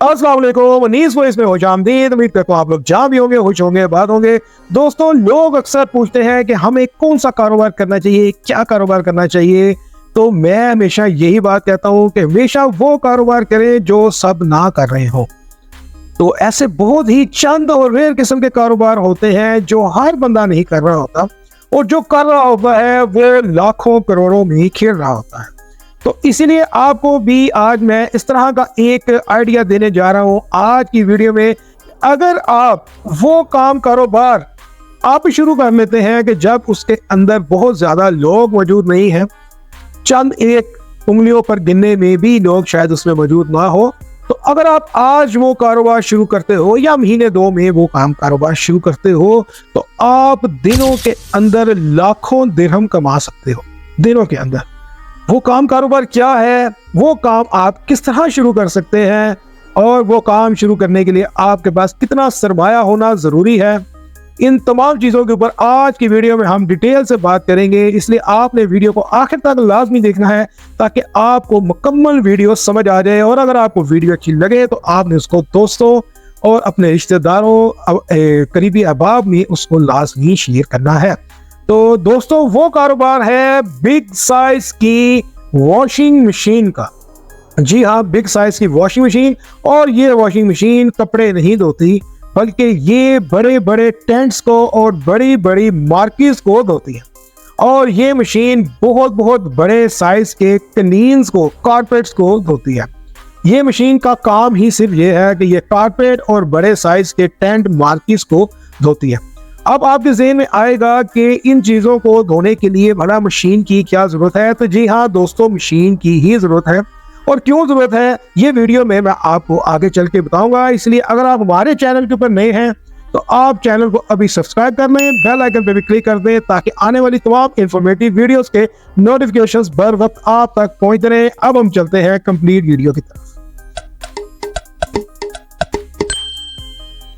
अस्सलाम वालेकुम, उन्नीस वॉइस में खुशामदीद। उम्मीद करता हूँ आप लोग जहाँ भी होंगे खुश होंगे, बात होंगे। दोस्तों, लोग अक्सर पूछते हैं कि हमें कौन सा कारोबार करना चाहिए, क्या कारोबार करना चाहिए। तो मैं हमेशा यही बात कहता हूँ कि हमेशा वो कारोबार करें जो सब ना कर रहे हो। तो ऐसे बहुत ही चंद और रेयर किस्म के कारोबार होते हैं जो हर बंदा नहीं कर रहा होता, और जो कर रहा होता है वो लाखों करोड़ों में खेल रहा होता है। तो इसीलिए आपको भी आज मैं इस तरह का एक आइडिया देने जा रहा हूं आज की वीडियो में। अगर आप वो काम कारोबार आप शुरू कर लेते हैं कि जब उसके अंदर बहुत ज्यादा लोग मौजूद नहीं हैं, चंद एक उंगलियों पर गिनने में भी लोग शायद उसमें मौजूद ना हो, तो अगर आप आज वो कारोबार शुरू करते हो या महीने दो में वो काम कारोबार शुरू करते हो, तो आप दिनों के अंदर लाखों दिरहम कमा सकते हो। दिनों के अंदर वो काम कारोबार क्या है, वो काम आप किस तरह शुरू कर सकते हैं, और वो काम शुरू करने के लिए आपके पास कितना सरमाया होना जरूरी है, इन तमाम चीज़ों के ऊपर आज की वीडियो में हम डिटेल से बात करेंगे। इसलिए आपने वीडियो को आखिर तक लाजमी देखना है ताकि आपको मुकम्मल वीडियो समझ आ जाए। और अगर आपको वीडियो अच्छी लगे तो आपने उसको दोस्तों और अपने रिश्तेदारों, करीबी अहबाब में उसको लाजमी शेयर करना है। तो दोस्तों, वो कारोबार है बिग साइज की वॉशिंग मशीन का। जी हाँ, बिग साइज की वॉशिंग मशीन। और ये वॉशिंग मशीन कपड़े नहीं धोती, बल्कि ये बड़े बड़े टेंट्स को और बड़ी बड़ी मार्केट्स को धोती है। और ये मशीन बहुत बहुत बड़े साइज के कनीन्स को, कारपेट्स को धोती है। ये मशीन का काम ही सिर्फ ये है कि ये कारपेट और बड़े साइज के टेंट मार्केट्स को धोती है। अब आपके ज़हन में आएगा कि इन चीज़ों को धोने के लिए बड़ा मशीन की क्या ज़रूरत है। तो जी हाँ दोस्तों, मशीन की ही ज़रूरत है। और क्यों ज़रूरत है ये वीडियो में मैं आपको आगे चल के बताऊंगा। इसलिए अगर आप हमारे चैनल के ऊपर नए हैं तो आप चैनल को अभी सब्सक्राइब कर लें, बेल आइकन पे भी क्लिक कर दें ताकि आने वाली तमाम इंफॉर्मेटिव वीडियोस के नोटिफिकेशंस बर वक्त आप तक पहुंचते रहें। अब हम चलते हैं कंप्लीट वीडियो की तरफ।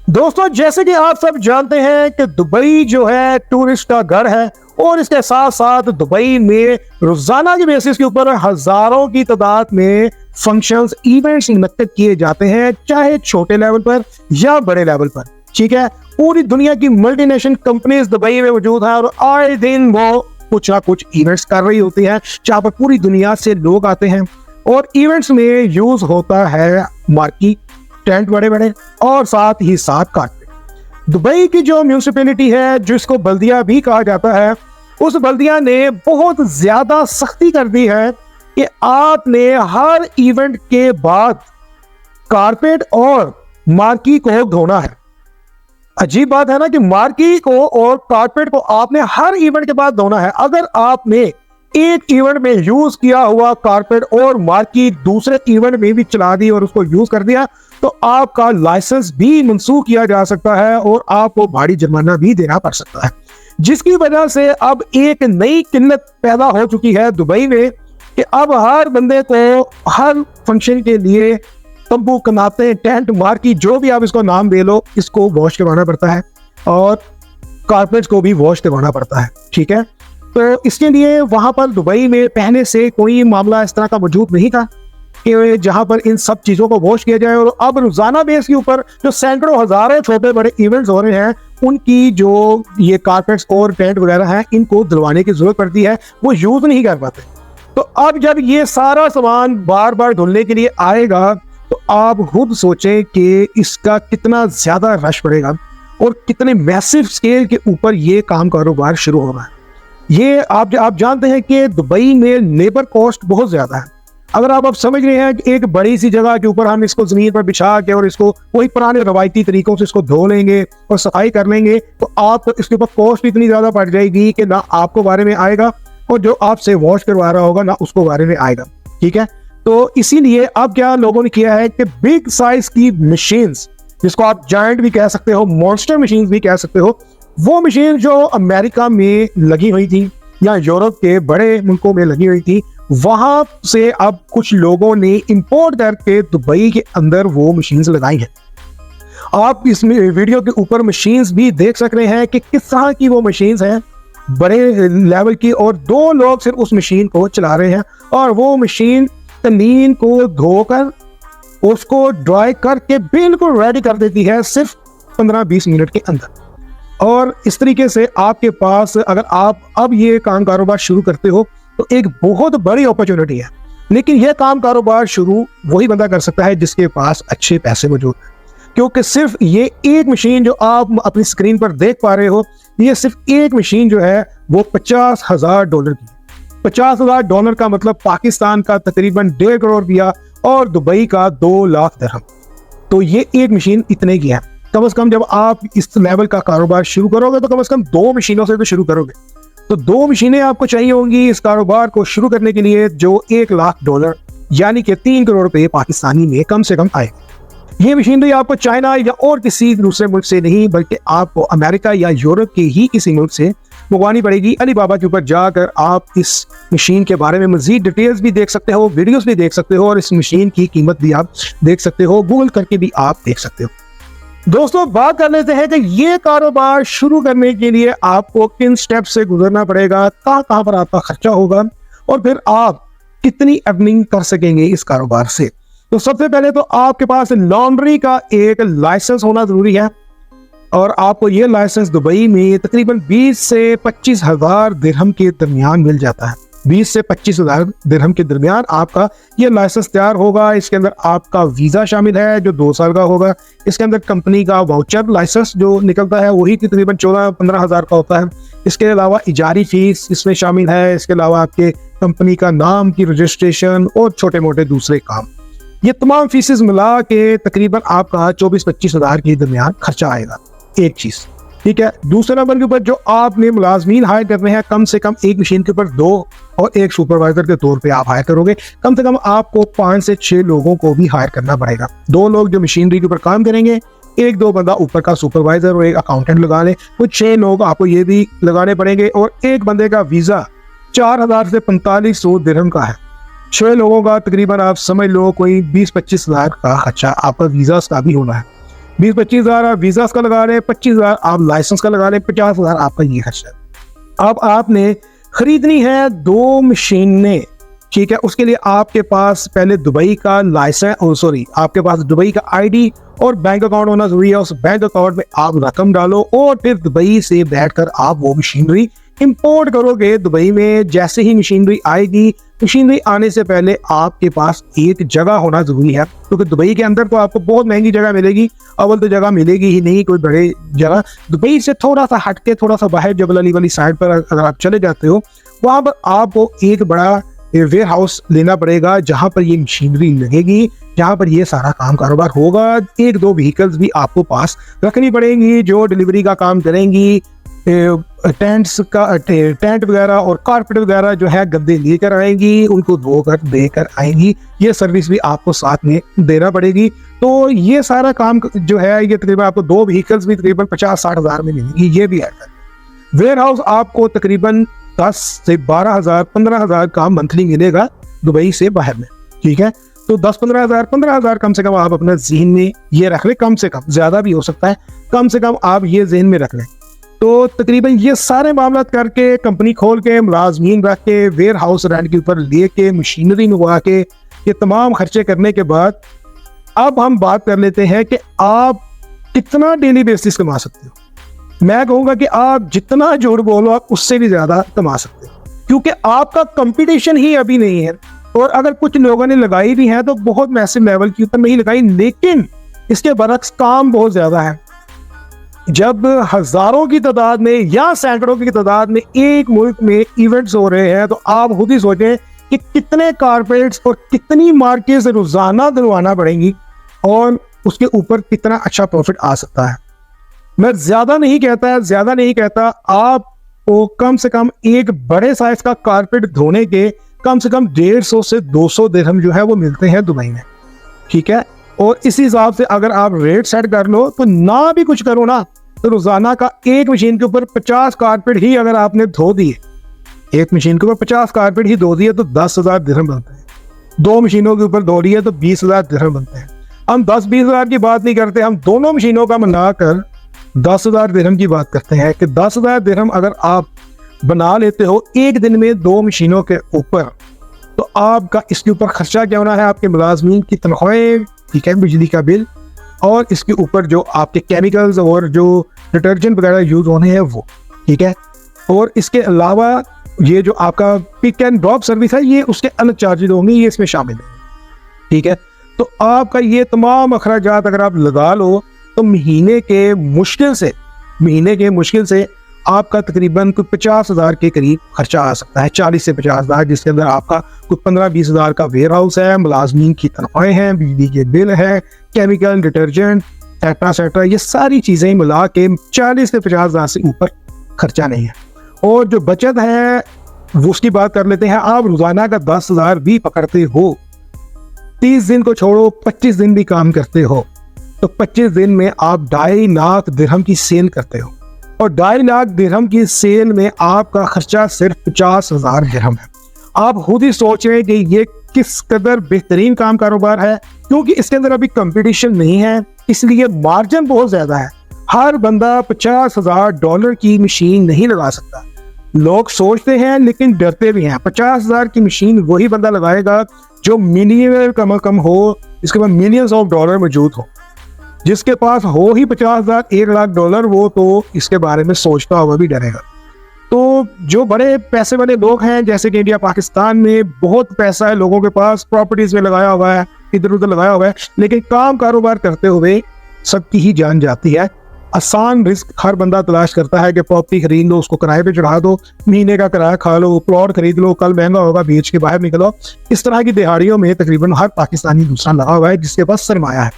दोस्तों, जैसे कि आप सब जानते हैं कि दुबई जो है टूरिस्ट का घर है, और इसके साथ साथ दुबई में रोजाना की बेसिस के ऊपर हजारों की तादाद में फंक्शंस, इवेंट्स मुनक्किद किए जाते हैं, चाहे छोटे लेवल पर या बड़े लेवल पर। ठीक है, पूरी दुनिया की मल्टीनेशनल कंपनीज दुबई में मौजूद है और आए दिन वो कुछ ना कुछ इवेंट्स कर रही होती है जहाँ पर पूरी दुनिया से लोग आते हैं। और इवेंट्स में यूज होता है मार्की, टेंट बड़े बड़े, और साथ ही साथ कारपेट। दुबई की जो म्यूनिसिपैलिटी है, जिसको बल्दिया भी कहा जाता है, उस बल्दिया ने बहुत ज्यादा सख्ती कर दी है कि आपने हर इवेंट के बाद कारपेट और मार्की को धोना है। अजीब बात है ना कि मार्की को और कारपेट को आपने हर इवेंट के बाद धोना है। अगर आपने एक इवेंट में यूज किया हुआ कारपेट और मार्की दूसरे इवेंट में भी चला दी और उसको यूज कर दिया, तो आपका लाइसेंस भी मंसूख किया जा सकता है और आपको भारी जुर्माना भी देना पड़ सकता है। जिसकी वजह से अब एक नई किल्लत पैदा हो चुकी है दुबई में कि अब हर बंदे को हर फंक्शन के लिए तंबू, कनाते, टेंट, मार्की, जो भी आप इसको नाम दे लो, इसको वॉश करवाना पड़ता है और कारपेट्स को भी वॉश करवाना पड़ता है। ठीक है, तो इसके लिए वहां पर दुबई में पहले से कोई मामला इस तरह का मौजूद नहीं था कि जहां पर इन सब चीजों को वॉश किया जाए। और अब रोजाना बेस के ऊपर जो सैकड़ों हजारों छोटे बड़े इवेंट्स हो रहे हैं, उनकी जो ये कारपेट्स और टेंट वगैरह हैं, इनको धुलवाने की जरूरत पड़ती है, वो यूज नहीं कर पाते। तो अब जब ये सारा सामान बार बार धुलने के लिए आएगा, तो आप खुद सोचें कि इसका कितना ज्यादा रश पड़ेगा और कितने मैसिव स्केल के ऊपर ये काम कारोबार शुरू हो रहा है। ये आप जानते हैं कि दुबई में लेबर कॉस्ट बहुत ज्यादा है। अगर आप समझ रहे हैं कि एक बड़ी सी जगह के ऊपर हम इसको जमीन पर बिछा के और इसको वही पुराने रवायती तरीकों से इसको धो लेंगे और सफाई कर लेंगे, तो आप इसके ऊपर कॉस्ट इतनी ज्यादा बढ़ जाएगी कि ना आपको बारे में आएगा और जो आपसे वॉश करवा रहा होगा ना उसको बारे में आएगा। ठीक है, तो इसीलिए अब क्या लोगों ने किया है कि बिग साइज की मशीन्स, जिसको आप जायंट भी कह सकते हो, मॉन्स्टर मशीन भी कह सकते हो, वो मशीन जो अमेरिका में लगी हुई थी या यूरोप के बड़े मुल्कों में लगी हुई थी, वहां से अब कुछ लोगों ने इंपोर्ट करके दुबई के अंदर वो मशीन्स लगाई हैं। आप इस वीडियो के ऊपर मशीन्स भी देख सक रहे हैं कि किस तरह की वो मशीन्स हैं, बड़े लेवल की, और दो लोग सिर्फ उस मशीन को चला रहे हैं। और वो मशीन तनीन को धोकर उसको ड्राई करके बिल्कुल रेडी कर देती है सिर्फ 15-20 मिनट के अंदर। और इस तरीके से आपके पास अगर आप अब ये काम कारोबार शुरू करते हो तो एक बहुत बड़ी अपॉर्चुनिटी है। लेकिन यह काम कारोबार शुरू वही बंदा कर सकता है जिसके पास अच्छे पैसे मौजूद हैं, क्योंकि सिर्फ ये एक मशीन जो आप अपनी स्क्रीन पर देख पा रहे हो, ये सिर्फ एक मशीन जो है वो $50,000 की है। $50,000 का मतलब पाकिस्तान का तकरीबन 1.5 करोड़ रुपया और दुबई का 2 लाख दिरहम। तो ये एक मशीन इतने की है। कम से कम जब आप इस लेवल का कारोबार शुरू करोगे तो कम से कम 2 मशीनों से तो शुरू करोगे। तो 2 मशीनें आपको चाहिए होंगी इस कारोबार को शुरू करने के लिए, जो $1 लाख यानी कि 3 करोड़ रुपए पाकिस्तानी में कम से कम आए। ये मशीनरी आपको चाइना या और किसी दूसरे मुल्क से नहीं बल्कि आपको अमेरिका या यूरोप के ही किसी मुल्क से मंगवानी पड़ेगी। अलीबाबा के ऊपर जाकर आप इस मशीन के बारे में मजीद डिटेल्स भी देख सकते हो, वीडियोस भी देख सकते हो और इस मशीन की कीमत भी आप देख सकते हो, गूगल करके भी आप देख सकते हो। दोस्तों, बात कर लेते हैं कि ये कारोबार शुरू करने के लिए आपको किन स्टेप से गुजरना पड़ेगा, कहाँ पर आपका खर्चा होगा और फिर आप कितनी अर्निंग कर सकेंगे इस कारोबार से। तो सबसे पहले तो आपके पास लॉन्ड्री का एक लाइसेंस होना जरूरी है और आपको ये लाइसेंस दुबई में तकरीबन 20 से 25 हज़ार दिरहम के दरमियान मिल जाता है। 20 से 25 हज़ार दिरहम के दरमियान आपका ये लाइसेंस तैयार होगा। इसके अंदर आपका वीज़ा शामिल है जो 2 साल का होगा। इसके अंदर कंपनी का वाउचर लाइसेंस जो निकलता है वही तकरीबन 14-15 हज़ार का होता है। इसके अलावा इजारी फीस इसमें शामिल है। इसके अलावा आपके कंपनी का नाम की रजिस्ट्रेशन और छोटे मोटे दूसरे काम, ये तमाम फीसेस मिला के तकरीबन आपका 24-25 हज़ार के दरमियान खर्चा आएगा एक चीज़, ठीक है। दूसरे नंबर के ऊपर जो आपने मुलाजमीन हायर करने हैं, कम से कम एक मशीन के ऊपर 2 और एक सुपरवाइजर के तौर पे आप हायर करोगे। कम से कम आपको 5 से 6 लोगों को भी हायर करना पड़ेगा। 2 लोग जो मशीनरी के ऊपर काम करेंगे, 1-2 बंदा ऊपर का सुपरवाइजर और एक अकाउंटेंट लगा ले, कुछ 6 लोग आपको ये भी लगाने पड़ेंगे और एक बंदे का वीज़ा 4,000 से 4500 दिरहम का है। 6 लोगों का तकरीबन आप समझ लो कोई 20-25 हज़ार का खर्चा आपका वीज़ा का भी होना है। 20-25 हज़ार आप वीज़ा का लगा रहे, 25 हज़ार आप लाइसेंस का लगा रहे, 50 हज़ार आपका ये खर्चा है। अब आपने खरीदनी है 2 मशीनें, ठीक है। उसके लिए आपके पास पहले दुबई का लाइसेंस आपके पास दुबई का आईडी और बैंक अकाउंट होना जरूरी है। उस बैंक अकाउंट में आप रकम डालो और फिर दुबई से बैठकर आप वो मशीनरी इंपोर्ट करोगे दुबई में। जैसे ही मशीनरी आएगी, मशीनरी आने से पहले आपके पास एक जगह होना जरूरी है, क्योंकि दुबई के अंदर तो आपको बहुत महंगी जगह मिलेगी। अव्वल तो जगह मिलेगी ही नहीं कोई बड़े जगह। दुबई से थोड़ा सा हटके, थोड़ा सा बाहर जबल अली वाली साइड पर अगर आप चले जाते हो, वहां पर आपको एक बड़ा वेयर हाउस लेना पड़ेगा जहां पर ये मशीनरी लगेगी, जहां पर ये सारा काम कारोबार होगा। 1-2 व्हीकल्स भी आपको पास रखनी पड़ेंगी जो डिलीवरी का काम करेंगी। टेंट वगैरह और कारपेट वगैरह जो है गद्दे लेकर आएंगी, उनको धोकर देकर आएंगी। ये सर्विस भी आपको साथ में देना पड़ेगी। तो ये सारा काम जो है ये तकरीबन आपको 2 व्हीकल्स भी तकरीबन 50-60 हज़ार में मिलेंगी। ये भी है। वेयर हाउस आपको तकरीबन 10 से 12 हज़ार 15 हज़ार का मंथली मिलेगा दुबई से बाहर में, ठीक है। तो 10-15 हज़ार 15 हज़ार कम से कम आप अपने जहन में ये रख लें। कम से कम, ज्यादा भी हो सकता है, कम से कम आप ये जहन में रख लें। तो तकरीबन ये सारे मामला करके, कंपनी खोल के, मुलाजमीन रख के, वेयर हाउस रेंट के ऊपर लेके, मशीनरी मंगवा के, ये तमाम खर्चे करने के बाद अब हम बात कर लेते हैं कि आप कितना डेली बेसिस कमा सकते हो। मैं कहूँगा कि आप जितना झूठ बोलो आप उससे भी ज्यादा कमा सकते हो, क्योंकि आपका कंपटीशन ही अभी नहीं है। और अगर कुछ लोगों ने लगाई भी है तो बहुत मैसिव लेवल के ऊपर नहीं लगाई, लेकिन इसके बरक्स काम बहुत ज्यादा है। जब हजारों की तादाद में या सैकड़ों की तादाद में एक मुल्क में इवेंट्स हो रहे हैं, तो आप खुद ही सोचें कि कितने कारपेट्स और कितनी मार्केट्स रोजाना दिलवाना पड़ेंगी और उसके ऊपर कितना अच्छा प्रॉफिट आ सकता है। मैं ज्यादा नहीं कहता, आपको कम से कम एक बड़े साइज का कारपेट धोने के कम से कम 150 से 200 दिरहम जो है वो मिलते हैं दुबई में, ठीक है। और इसी हिसाब से अगर आप रेट सेट कर लो तो ना भी कुछ करो ना, तो रोजाना का एक मशीन के ऊपर 50 कारपेट ही अगर आपने धो दिए, एक मशीन के ऊपर 50 कारपेट ही धो दिए तो 10,000 दिरहम बनते हैं। 2 मशीनों के ऊपर धो लिए तो 20,000 दिरहम बनते हैं। हम 10-20 हज़ार की बात नहीं करते, हम दोनों मशीनों का बनाकर 10,000 दिरहम की बात करते हैं कि 10,000 दिरहम अगर आप बना लेते हो एक दिन में 2 मशीनों के ऊपर, तो आपका इसके ऊपर खर्चा क्या होना है, आपके मुलाजमीन की तनख्वाहें ठीक है, बिजली का बिल, और इसके ऊपर जो आपके केमिकल्स और जो डिटर्जेंट वगैरह यूज होने हैं वो, ठीक है। और इसके अलावा ये जो आपका पिक एंड ड्रॉप सर्विस है ये उसके अलग चार्जेज होंगे, ये इसमें शामिल है, ठीक है। तो आपका ये तमाम अखराजात अगर आप लगा लो तो महीने के मुश्किल से आपका तकरीबन कोई 50,000 के करीब खर्चा आ सकता है, 40 से 50,000, जिसके अंदर आपका कोई 15-20,000 का वेयर हाउस है, मुलाजमीन की तनख्वाहें हैं, बिजली के बिल है, केमिकल, डिटर्जेंट, एक्सेट्रा, ये सारी चीज़ें मिला के 40 से 50,000 से ऊपर खर्चा नहीं है। और जो बचत है वो उसकी बात कर लेते हैं। आप रोजाना का 10,000 भी पकड़ते हो, 30 दिन को छोड़ो 25 दिन भी काम करते हो, तो 25 दिन में आप 2.5 लाख दिरहम की सेल करते हो, और 2.5 लाख दिरहम की सेल में आपका खर्चा सिर्फ 50,000 दिरहम है। आप खुद ही सोच रहे हैं कि ये किस कदर बेहतरीन काम कारोबार है, क्योंकि इसके अंदर अभी कंपटीशन नहीं है, इसलिए मार्जिन बहुत ज्यादा है। हर बंदा $50,000 की मशीन नहीं लगा सकता। लोग सोचते हैं लेकिन डरते भी हैं। 50,000 की मशीन वही बंदा लगाएगा जो मिलियनर कम हो, इसके पास मिलियंस ऑफ डॉलर मौजूद हो। जिसके पास हो ही 50,000, $1 लाख, वो तो इसके बारे में सोचता हुआ भी डरेगा। तो जो बड़े पैसे वाले लोग हैं, जैसे कि इंडिया पाकिस्तान में बहुत पैसा है लोगों के पास, प्रॉपर्टीज में लगाया हुआ है, इधर उधर लगाया हुआ है, लेकिन काम कारोबार करते हुए सबकी ही जान जाती है। आसान रिस्क हर बंदा तलाश करता है कि प्रॉपर्टी खरीद लो, उसको किराए पे चढ़ा दो, महीने का किराया खा लो, प्लॉट खरीद लो, कल महंगा होगा बेच के बाहर निकलो। इस तरह की दिहाड़ियों में तकरीबन हर पाकिस्तानी दूसरा लगा हुआ है जिसके पास सरमाया है।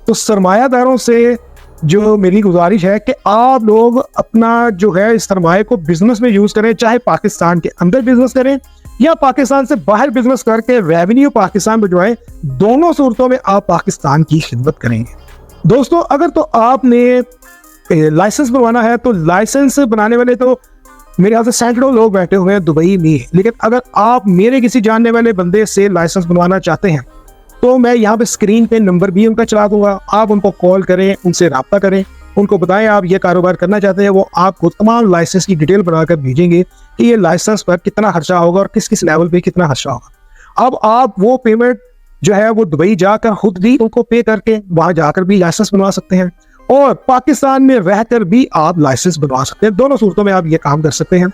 तो सरमायादारों से जो मेरी गुजारिश है कि आप लोग अपना जो है इस सरमाए को बिजनेस में यूज करें, चाहे पाकिस्तान के अंदर बिजनेस करें या पाकिस्तान से बाहर बिजनेस करके रेवेन्यू पाकिस्तान भिजवाएं। दोनों सूरतों में आप पाकिस्तान की खिदमत करेंगे। दोस्तों, अगर तो आपने लाइसेंस बनवाना है तो लाइसेंस बनाने वाले तो मेरे ख्याल से सैकड़ों लोग बैठे हुए हैं दुबई में, लेकिन अगर आप मेरे किसी जानने वाले बंदे से लाइसेंस बनवाना चाहते हैं तो मैं यहाँ पे स्क्रीन पे नंबर भी उनका चला दूंगा। आप उनको कॉल करें, उनसे रब्ता करें, उनको बताएं आप ये कारोबार करना चाहते हैं। वो आपको तमाम लाइसेंस की डिटेल बनाकर भेजेंगे कि ये लाइसेंस पर कितना खर्चा होगा और किस किस लेवल पे कितना खर्चा होगा। अब आप वो पेमेंट जो है वो दुबई जाकर खुद भी उनको पे करके वहां जाकर भी लाइसेंस बनवा सकते हैं, और पाकिस्तान में रहकर भी आप लाइसेंस बनवा सकते हैं। दोनों सूरतों में आप ये काम कर सकते हैं।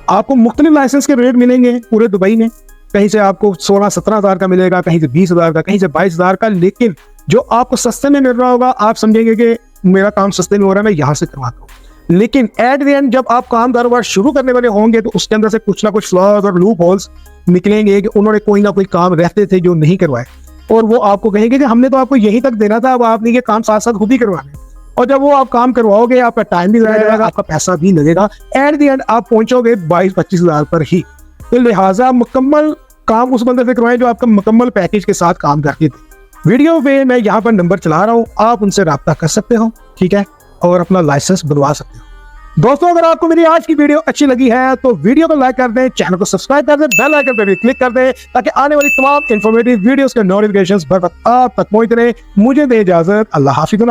आपको मुख्तलिफ लाइसेंस के रेट मिलेंगे पूरे दुबई में। कहीं से आपको 16-17 हज़ार का मिलेगा, कहीं से 20,000 का, कहीं से 22,000 का, लेकिन जो आपको सस्ते में मिल रहा होगा आप समझेंगे कि मेरा काम सस्ते में हो रहा है, मैं यहाँ से करवाता हूँ। लेकिन एट द एंड जब आप काम कारोबार शुरू करने वाले होंगे तो उसके अंदर से कुछ ना कुछ फ्लॉज और लूप होल्स निकलेंगे कि उन्होंने कोई ना कोई काम रहते थे जो नहीं करवाए, और वो आपको कहेंगे कि हमने तो आपको यहीं तक देना था, अब आपने ये काम साथ साथ खुद ही करवाने। और जब वो आप काम करवाओगे आपका टाइम भी लगेगा, आपका पैसा भी लगेगा, एट द एंड आप पहुंचोगे 22-25 हज़ार पर ही। तो लिहाजा मुकम्मल काम उस बंदे से करवाएं जो आपका मुकम्मल पैकेज के साथ काम करते थे। वीडियो पे मैं यहाँ पर नंबर चला रहा हूँ, आप उनसे रब्ता कर सकते हो, ठीक है, और अपना लाइसेंस बनवा सकते हो। दोस्तों, अगर आपको मेरी आज की वीडियो अच्छी लगी है तो वीडियो को लाइक कर दें, चैनल को सब्सक्राइब कर दें, बेल आइकन पर भी क्लिक कर दें ताकि आने वाली तमाम इंफॉर्मेटिव वीडियोस के नोटिफिकेशंस बर वक्त आप तक पहुंचते रहे। मुझे दे इजाजत, अल्लाह हाफिज़।